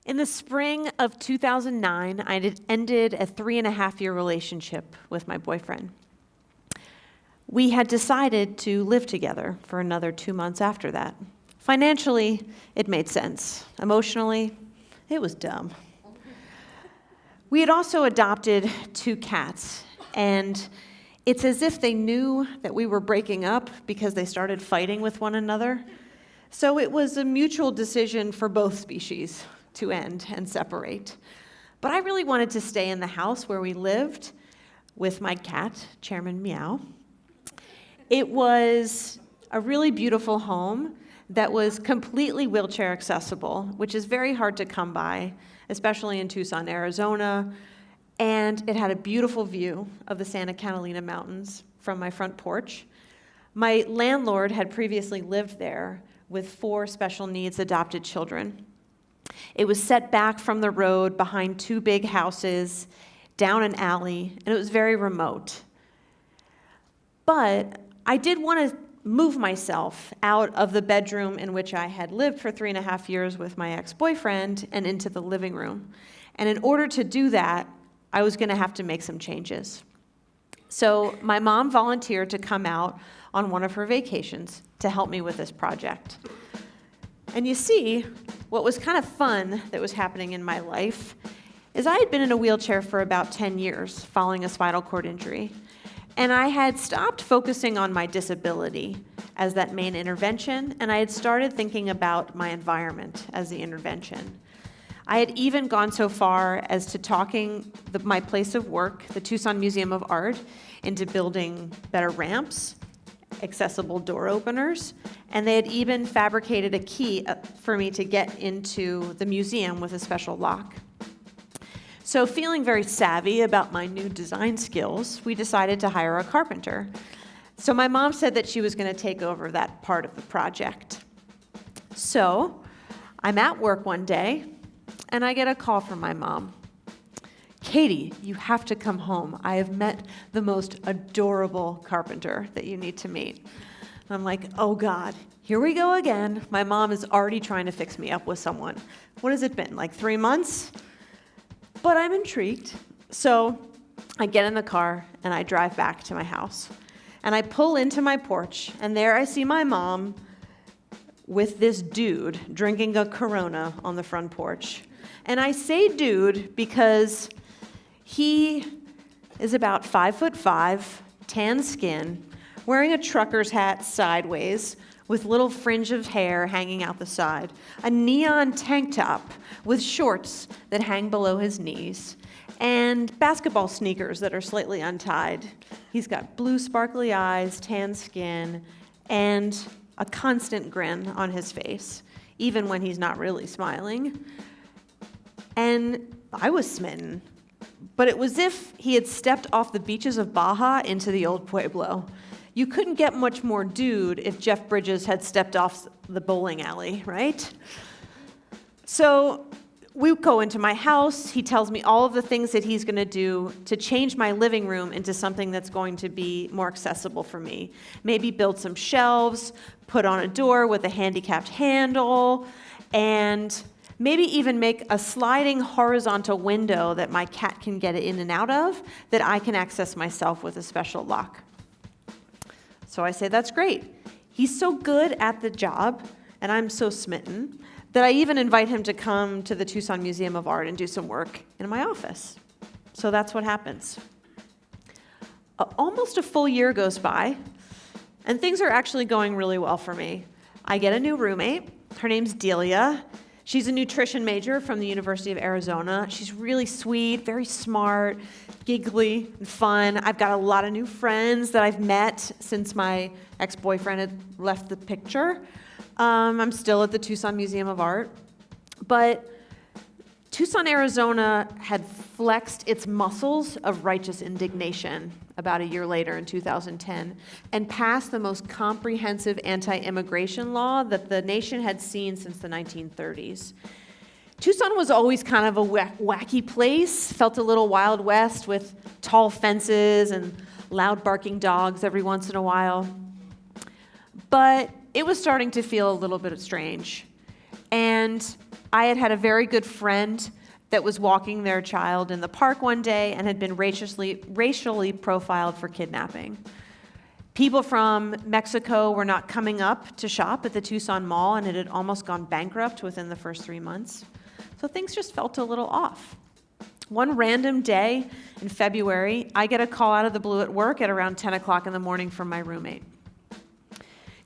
In the spring of 2009, I had ended a 3.5-year relationship with my boyfriend. We had decided to live together for another 2 months after that. Financially, it made sense. Emotionally, it was dumb. We had also adopted 2 cats, and it's as if they knew that we were breaking up because they started fighting with one another. So it was a mutual decision for both species to end and separate. But I really wanted to stay in the house where we lived with my cat, Chairman Meow. It was a really beautiful home that was completely wheelchair accessible, which is very hard to come by, especially in Tucson, Arizona. And it had a beautiful view of the Santa Catalina Mountains from my front porch. My landlord had previously lived there with 4 special needs adopted children. It was set back from the road behind 2 big houses, down an alley, and it was very remote. But I did want to move myself out of the bedroom in which I had lived for 3.5 years with my ex-boyfriend and into the living room. And in order to do that, I was going to have to make some changes. So my mom volunteered to come out on one of her vacations to help me with this project. And you see, what was kind of fun that was happening in my life is I had been in a wheelchair for about 10 years following a spinal cord injury. And I had stopped focusing on my disability as that main intervention, and I had started thinking about my environment as the intervention. I had even gone so far as to talking my place of work, the Tucson Museum of Art, into building better ramps, accessible door openers, and they had even fabricated a key for me to get into the museum with a special lock. So feeling very savvy about my new design skills, we decided to hire a carpenter. So my mom said that she was going to take over that part of the project. So I'm at work one day, and I get a call from my mom. Katie, you have to come home. I have met the most adorable carpenter that you need to meet. And I'm like, oh God, here we go again. My mom is already trying to fix me up with someone. What has it been, like 3 months? But I'm intrigued. So I get in the car and I drive back to my house. And I pull into my porch, and there I see my mom with this dude drinking a Corona on the front porch. And I say dude because he is about 5'5", tan skin, wearing a trucker's hat sideways with little fringe of hair hanging out the side, a neon tank top with shorts that hang below his knees, and basketball sneakers that are slightly untied. He's got blue sparkly eyes, tan skin, and a constant grin on his face, even when he's not really smiling. And I was smitten. But it was as if he had stepped off the beaches of Baja into the old Pueblo. You couldn't get much more dude if Jeff Bridges had stepped off the bowling alley, right? So we go into my house. He tells me all of the things that he's going to do to change my living room into something that's going to be more accessible for me. Maybe build some shelves, put on a door with a handicapped handle, and maybe even make a sliding horizontal window that my cat can get in and out of that I can access myself with a special lock. So I say, that's great. He's so good at the job, and I'm so smitten, that I even invite him to come to the Tucson Museum of Art and do some work in my office. So that's what happens. Almost a full year goes by, and things are actually going really well for me. I get a new roommate. Her name's Delia. She's a nutrition major from the University of Arizona. She's really sweet, very smart, giggly, and fun. I've got a lot of new friends that I've met since my ex-boyfriend had left the picture. I'm still at the Tucson Museum of Art. But Tucson, Arizona had flexed its muscles of righteous indignation about a year later in 2010 and passed the most comprehensive anti-immigration law that the nation had seen since the 1930s. Tucson was always kind of a wacky place, felt a little Wild West with tall fences and loud barking dogs every once in a while. But it was starting to feel a little bit strange. And I had a very good friend that was walking their child in the park one day and had been racially profiled for kidnapping. People from Mexico were not coming up to shop at the Tucson Mall, and it had almost gone bankrupt within the first 3 months. So things just felt a little off. One random day in February, I get a call out of the blue at work at around 10 o'clock in the morning from my roommate.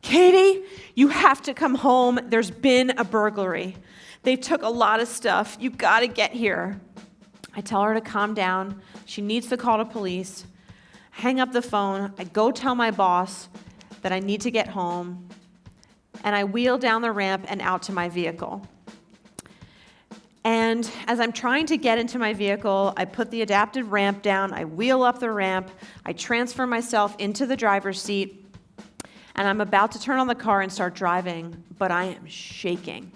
Katie, you have to come home. There's been a burglary. They took a lot of stuff. You got to get here. I tell her to calm down. She needs to call the police. Hang up the phone. I go tell my boss that I need to get home. And I wheel down the ramp and out to my vehicle. And as I'm trying to get into my vehicle, I put the adaptive ramp down. I wheel up the ramp. I transfer myself into the driver's seat. And I'm about to turn on the car and start driving, but I am shaking.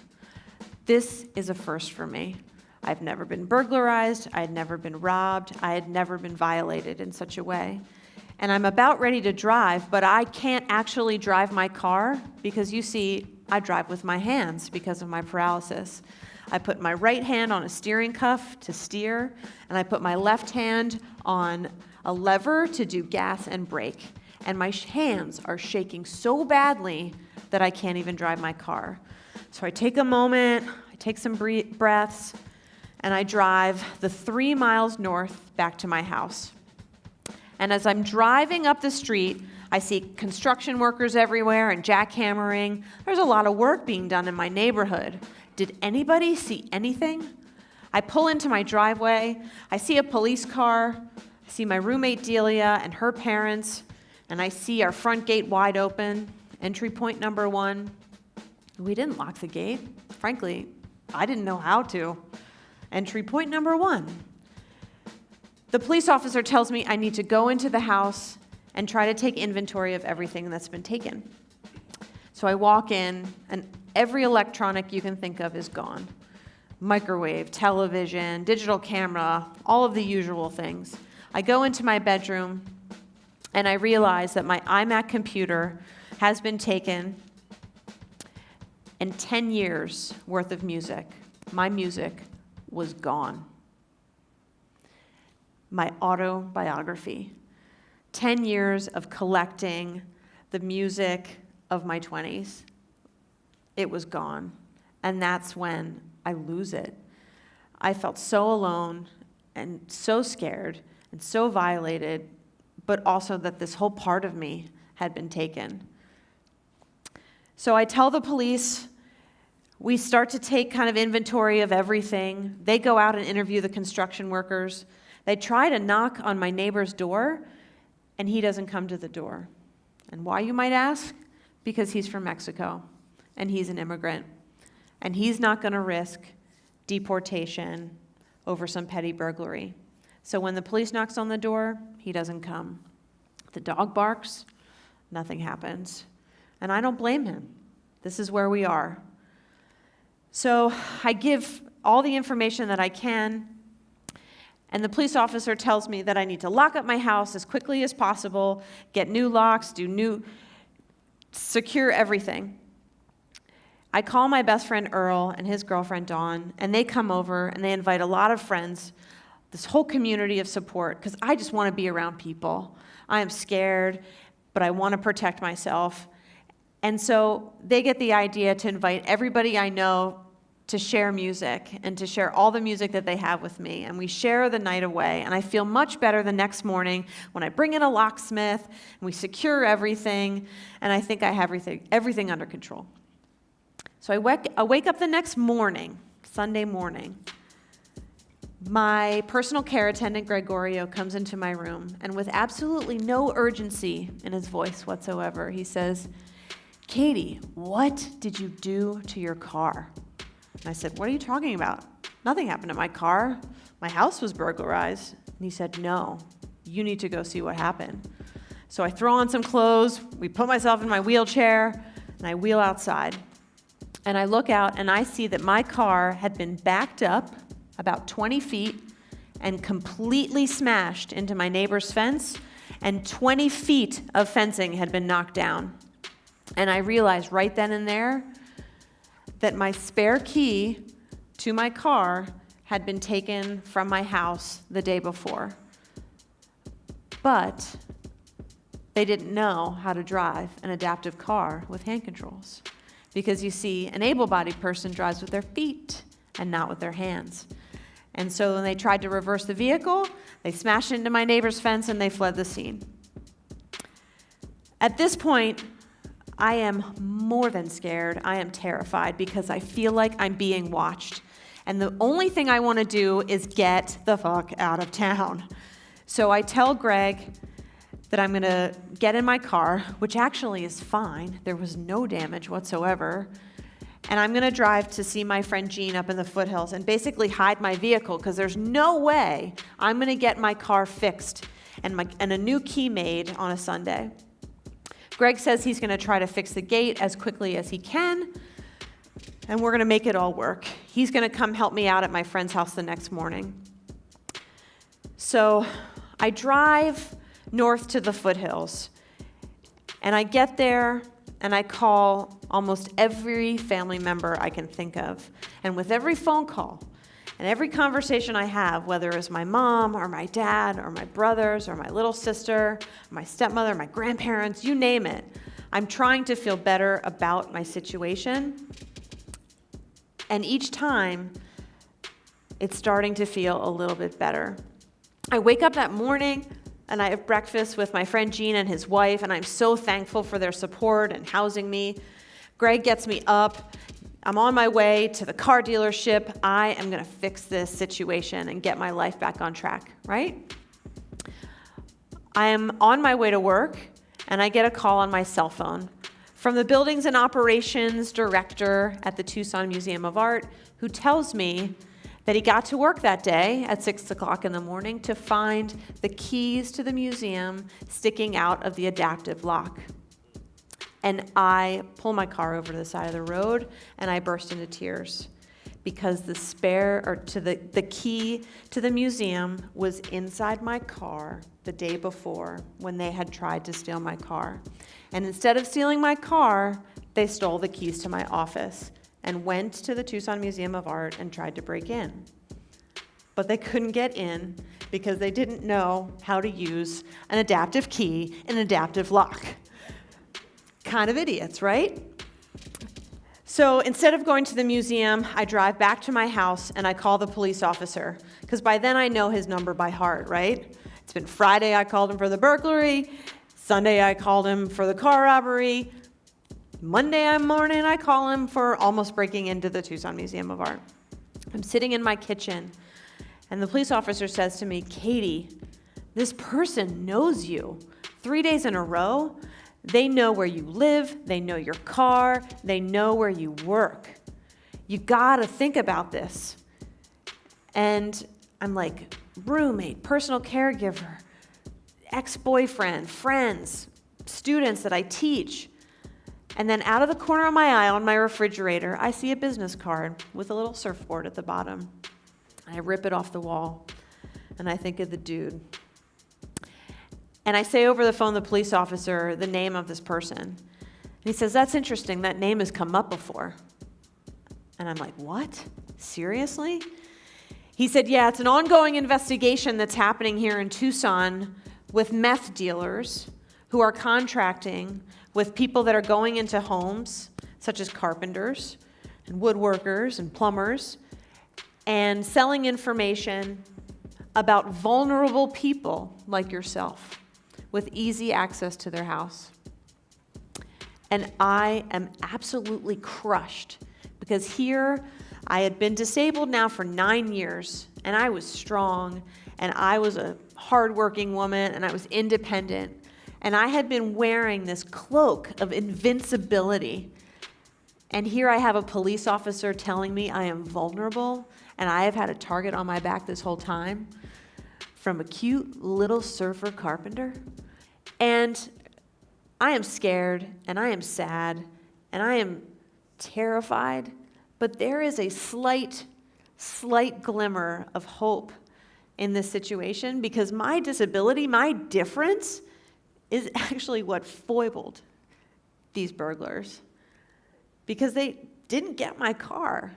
This is a first for me. I've never been burglarized. I had never been robbed. I had never been violated in such a way. And I'm about ready to drive, but I can't actually drive my car because, you see, I drive with my hands because of my paralysis. I put my right hand on a steering cuff to steer, and I put my left hand on a lever to do gas and brake. And my hands are shaking so badly that I can't even drive my car. So I take a moment, I take some breaths, and I drive the 3 miles north back to my house. And as I'm driving up the street, I see construction workers everywhere and jackhammering. There's a lot of work being done in my neighborhood. Did anybody see anything? I pull into my driveway. I see a police car. I see my roommate Delia and her parents. And I see our front gate wide open, entry point number 1. We didn't lock the gate. Frankly, I didn't know how to. Entry point number 1. The police officer tells me I need to go into the house and try to take inventory of everything that's been taken. So I walk in, and every electronic you can think of is gone. Microwave, television, digital camera, all of the usual things. I go into my bedroom, and I realize that my iMac computer has been taken, and 10 years worth of music, my music, was gone. My autobiography, 10 years of collecting the music of my 20s, it was gone. And that's when I lose it. I felt so alone and so scared and so violated, but also that this whole part of me had been taken. So I tell the police, we start to take kind of inventory of everything. They go out and interview the construction workers. They try to knock on my neighbor's door, and he doesn't come to the door. And why, you might ask? Because he's from Mexico, and he's an immigrant. And he's not going to risk deportation over some petty burglary. So when the police knocks on the door, he doesn't come. The dog barks, nothing happens. And I don't blame him. This is where we are. So I give all the information that I can, and the police officer tells me that I need to lock up my house as quickly as possible, get new locks, secure everything. I call my best friend Earl and his girlfriend Dawn, and they come over and they invite a lot of friends, this whole community of support, because I just want to be around people. I am scared, but I want to protect myself. And so they get the idea to invite everybody I know to share music and to share all the music that they have with me. And we share the night away. And I feel much better the next morning when I bring in a locksmith and we secure everything. And I think I have everything under control. So I wake up the next morning, Sunday morning. My personal care attendant, Gregorio, comes into my room. And with absolutely no urgency in his voice whatsoever, he says, "Katie, what did you do to your car?" And I said, "What are you talking about? Nothing happened to my car. My house was burglarized." And he said, "No, you need to go see what happened." So I throw on some clothes, we put myself in my wheelchair, and I wheel outside. And I look out, and I see that my car had been backed up about 20 feet and completely smashed into my neighbor's fence, and 20 feet of fencing had been knocked down. And I realized right then and there that my spare key to my car had been taken from my house the day before. But they didn't know how to drive an adaptive car with hand controls. Because you see, an able-bodied person drives with their feet and not with their hands. And so when they tried to reverse the vehicle, they smashed into my neighbor's fence and they fled the scene. At this point, I am more than scared. I am terrified because I feel like I'm being watched. And the only thing I want to do is get the fuck out of town. So I tell Greg that I'm going to get in my car, which actually is fine. There was no damage whatsoever. And I'm going to drive to see my friend Jean up in the foothills and basically hide my vehicle because there's no way I'm going to get my car fixed and a new key made on a Sunday. Greg says he's going to try to fix the gate as quickly as he can, and we're going to make it all work. He's going to come help me out at my friend's house the next morning. So I drive north to the foothills, and I get there, and I call almost every family member I can think of. And with every phone call and every conversation I have, whether it's my mom or my dad or my brothers or my little sister, my stepmother, my grandparents, you name it, I'm trying to feel better about my situation. And each time, it's starting to feel a little bit better. I wake up that morning and I have breakfast with my friend Gene and his wife, and I'm so thankful for their support and housing me. Greg gets me up. I'm on my way to the car dealership. I am going to fix this situation and get my life back on track, right? I am on my way to work, and I get a call on my cell phone from the Buildings and Operations Director at the Tucson Museum of Art, who tells me that he got to work that day at 6 o'clock in the morning to find the keys to the museum sticking out of the adaptive lock. And I pull my car over to the side of the road, and I burst into tears because the key to the museum was inside my car the day before when they had tried to steal my car. And instead of stealing my car, they stole the keys to my office and went to the Tucson Museum of Art and tried to break in. But they couldn't get in because they didn't know how to use an adaptive key and an adaptive lock. Kind of idiots, right? So instead of going to the museum, I drive back to my house and I call the police officer, because by then I know his number by heart, right? It's been Friday, I called him for the burglary. Sunday, I called him for the car robbery. Monday morning, I call him for almost breaking into the Tucson Museum of Art. I'm sitting in my kitchen, and the police officer says to me, "Katie, this person knows you 3 days in a row. They know where you live, they know your car, they know where you work. You gotta think about this." And I'm like, roommate, personal caregiver, ex-boyfriend, friends, students that I teach. And then out of the corner of my eye on my refrigerator, I see a business card with a little surfboard at the bottom. I rip it off the wall, and I think of the dude. And I say over the phone to the police officer the name of this person. And he says, "That's interesting, that name has come up before." And I'm like, "What? Seriously?" He said, "Yeah, it's an ongoing investigation that's happening here in Tucson with meth dealers who are contracting with people that are going into homes, such as carpenters and woodworkers and plumbers, and selling information about vulnerable people like yourself with easy access to their house." And I am absolutely crushed because here I had been disabled now for 9 years, and I was strong, and I was a hardworking woman, and I was independent. And I had been wearing this cloak of invincibility. And here I have a police officer telling me I am vulnerable, and I have had a target on my back this whole time from a cute little surfer carpenter. And I am scared, and I am sad, and I am terrified. But there is a slight glimmer of hope in this situation, because my disability, my difference, is actually what foiled these burglars, because they didn't get my car.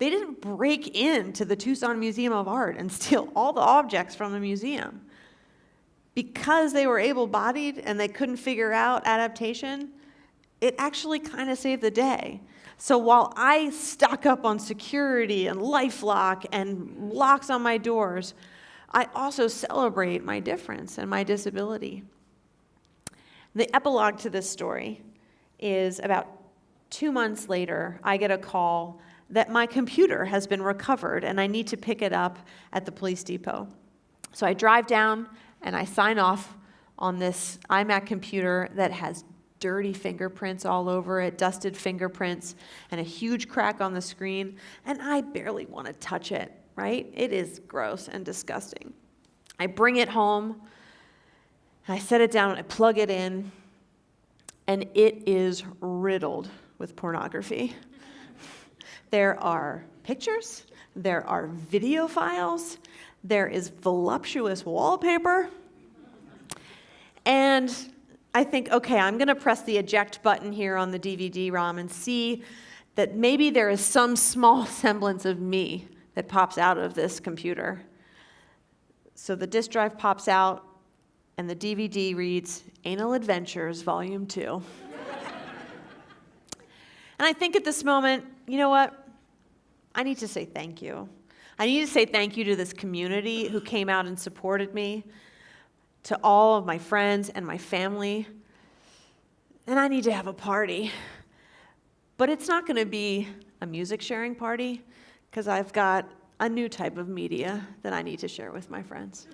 They didn't break into the Tucson Museum of Art and steal all the objects from the museum. Because they were able-bodied and they couldn't figure out adaptation, it actually kind of saved the day. So while I stock up on security and LifeLock and locks on my doors, I also celebrate my difference and my disability. The epilogue to this story is about 2 months later, I get a call that my computer has been recovered and I need to pick it up at the police depot. So I drive down and I sign off on this iMac computer that has dirty fingerprints all over it, dusted fingerprints, and a huge crack on the screen, and I barely want to touch it, right? It is gross and disgusting. I bring it home, and I set it down, and I plug it in, and it is riddled with pornography. There are pictures, there are video files, there is voluptuous wallpaper, and I think, okay, I'm going to press the eject button here on the DVD-ROM and see that maybe there is some small semblance of me that pops out of this computer. So the disk drive pops out, and the DVD reads, Anal Adventures, Volume 2. And I think at this moment, you know what? I need to say thank you. I need to say thank you to this community who came out and supported me, to all of my friends and my family. And I need to have a party. But it's not going to be a music sharing party, because I've got a new type of media that I need to share with my friends.